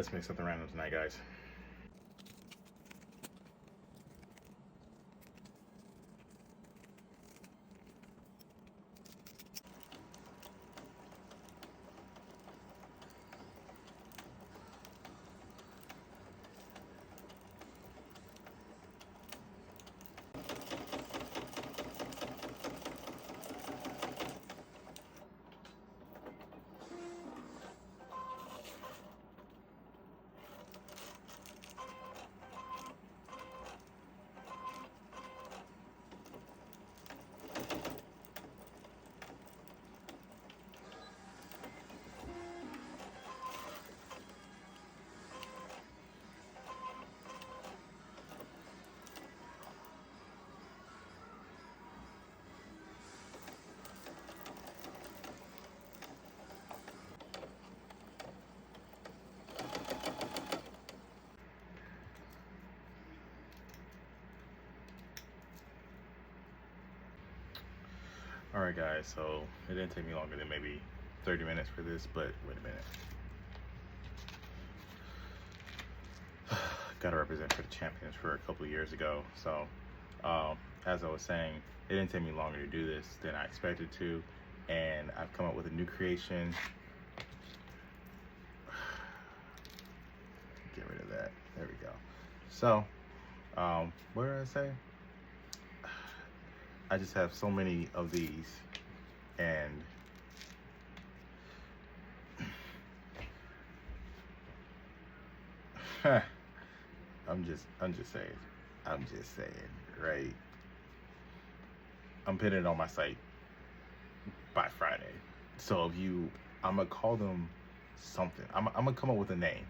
let's make something random tonight, guys. Alright guys, so it didn't take me longer than maybe 30 minutes for this, but wait a minute. Gotta represent for the champions for a couple of years ago. So as I was saying, it didn't take me longer to do this than I expected to, and I've come up with a new creation. Get rid of that. There we go. So what did I say? I just have so many of these, and I'm just saying, right? I'm putting it on my site by Friday. So if I'm gonna call them something. I'm gonna come up with a name.